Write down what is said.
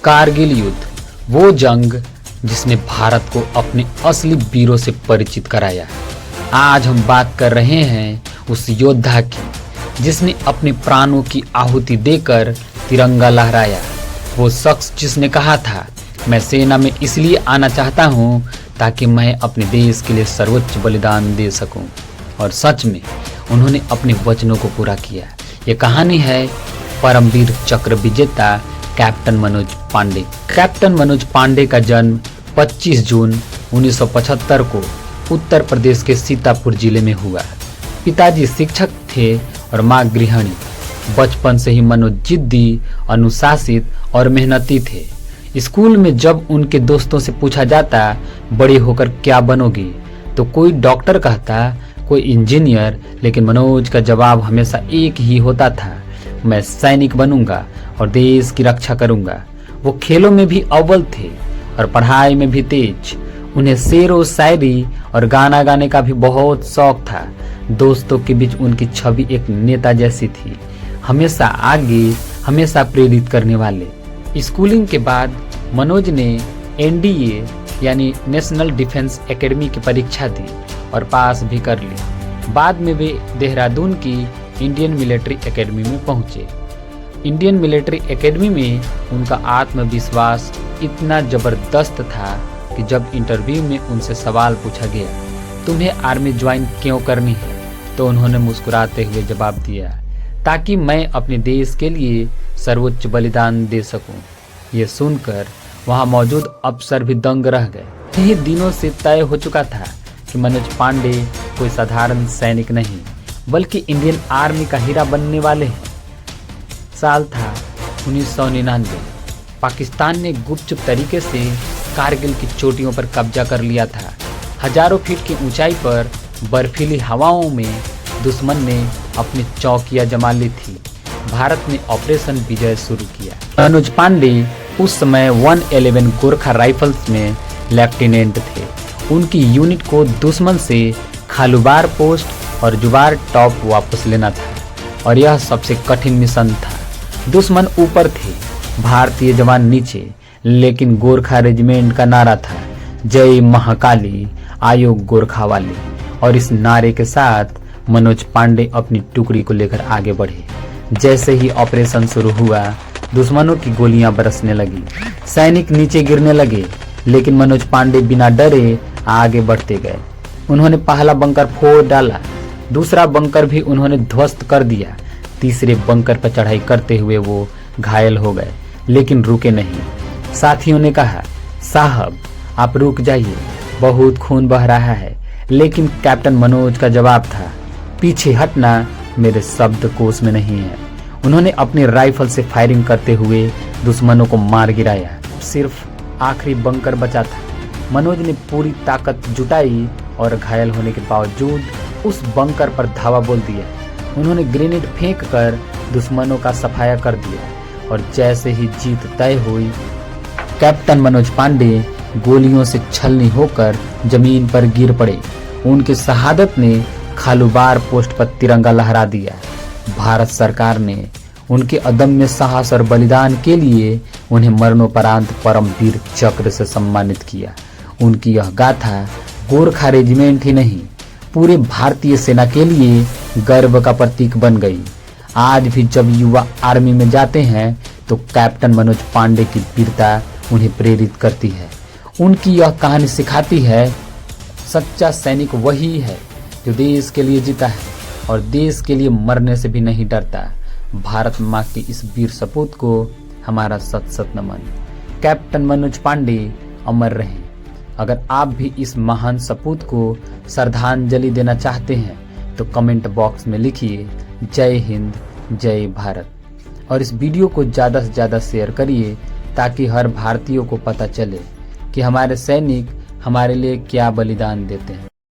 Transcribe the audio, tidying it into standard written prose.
कारगिल युद्ध, वो जंग जिसने भारत को अपने असली वीरों से परिचित कराया। आज हम बात कर रहे हैं उस योद्धा की जिसने अपने प्राणों की आहुति देकर तिरंगा लहराया। वो शख्स जिसने कहा था, मैं सेना में इसलिए आना चाहता हूँ ताकि मैं अपने देश के लिए सर्वोच्च बलिदान दे सकूं। और सच में उन्होंने अपने वचनों को पूरा किया। ये कहानी है परमवीर चक्र विजेता कैप्टन मनोज पांडे। कैप्टन मनोज पांडे का जन्म 25 जून 1975 को उत्तर प्रदेश के सीतापुर जिले में हुआ। पिताजी शिक्षक थे और मां गृहिणी। बचपन से ही मनोज जिद्दी, अनुशासित और मेहनती थे। स्कूल में जब उनके दोस्तों से पूछा जाता, बड़े होकर क्या बनोगे, तो कोई डॉक्टर कहता, कोई इंजीनियर, लेकिन मनोज का जवाब हमेशा एक ही होता था, मैं सैनिक बनूंगा और देश की रक्षा करूंगा। वो खेलों में भी अव्वल थे और पढ़ाई में भी तेज। उन्हें शेर व शायरी और गाना गाने का भी बहुत शौक था। दोस्तों के बीच उनकी छवि एक नेता जैसी थी, हमेशा आगे, हमेशा प्रेरित करने वाले। स्कूलिंग के बाद मनोज ने NDA यानी नेशनल डिफेंस एकेडमी की परीक्षा दी और पास भी कर ली। बाद में वे देहरादून की इंडियन मिलिट्री एकेडमी में पहुंचे। इंडियन मिलिट्री एकेडमी में उनका आत्मविश्वास इतना जबरदस्त था कि जब इंटरव्यू में उनसे सवाल पूछा गया, तुम्हें आर्मी ज्वाइन क्यों करनी है, तो उन्होंने मुस्कुराते हुए जवाब दिया, ताकि मैं अपने देश के लिए सर्वोच्च बलिदान दे सकूं। ये सुनकर वहां मौजूद अफसर भी दंग रह गए। यही दिनों से तय हो चुका था कि मनोज पांडे कोई साधारण सैनिक नहीं, बल्कि इंडियन आर्मी का हीरा बनने वाले हैं। साल था 1999। पाकिस्तान ने गुपचुप तरीके से कारगिल की चोटियों पर कब्जा कर लिया था। हजारों फीट की ऊंचाई पर बर्फीली हवाओं में दुश्मन ने अपनी चौकियां जमा ली थी। भारत ने ऑपरेशन विजय शुरू किया। मनोज पांडे उस समय 111 गोरखा राइफल्स में लेफ्टिनेंट थे। उनकी यूनिट को दुश्मन से खालूबार पोस्ट और जुबार टॉप वापस लेना था और यह सबसे कठिन मिशन था। दुश्मन ऊपर थे, भारतीय जवान नीचे, लेकिन गोरखा रेजिमेंट का नारा था, जय महाकाली आयोग गोरखा वाली। और इस नारे के साथ मनोज पांडे अपनी टुकड़ी को लेकर आगे बढ़े। जैसे ही ऑपरेशन शुरू हुआ, दुश्मनों की गोलियां बरसने लगी, सैनिक नीचे गिरने लगे, लेकिन मनोज पांडे बिना डरे आगे बढ़ते गए। उन्होंने पहला बंकर फोड़ डाला, दूसरा बंकर भी उन्होंने ध्वस्त कर दिया। तीसरे बंकर पर चढ़ाई करते हुए वो घायल हो गए, लेकिन रुके नहीं। साथियों ने कहा, साहब आप रुक जाइए, बहुत खून बह रहा है। लेकिन कैप्टन मनोज का जवाब था, पीछे हटना मेरे शब्दकोश में नहीं है। उन्होंने अपने राइफल से फायरिंग करते हुए दुश्मनों को मार गिराया। सिर्फ आखिरी बंकर बचा था। मनोज ने पूरी ताकत जुटाई और घायल होने के बावजूद उस बंकर पर धावा बोल दिया। उन्होंने ग्रेनेड फेंक कर दुश्मनों का सफाया कर दिया और जैसे ही जीत तय हुई, कैप्टन मनोज पांडे गोलियों से छलनी होकर जमीन पर गिर पड़े। उनकी शहादत ने खालूबार पोस्ट पर तिरंगा लहरा दिया। भारत सरकार ने उनके अदम्य साहस और बलिदान के लिए उन्हें मरणोपरांत परमवीर चक्र से सम्मानित किया। उनकी यह गाथा गोरखा रेजिमेंट ही नहीं, पूरे भारतीय सेना के लिए गर्व का प्रतीक बन गई। आज भी जब युवा आर्मी में जाते हैं तो कैप्टन मनोज पांडे की वीरता उन्हें प्रेरित करती है। उनकी यह कहानी सिखाती है, सच्चा सैनिक वही है जो देश के लिए जीता है और देश के लिए मरने से भी नहीं डरता। भारत माँ के इस वीर सपूत को हमारा सत सत नमन। कैप्टन मनोज पांडे अमर रहें। अगर आप भी इस महान सपूत को श्रद्धांजलि देना चाहते हैं तो कमेंट बॉक्स में लिखिए, जय हिंद, जय भारत। और इस वीडियो को ज़्यादा से ज़्यादा शेयर करिए ताकि हर भारतीय को पता चले कि हमारे सैनिक हमारे लिए क्या बलिदान देते हैं।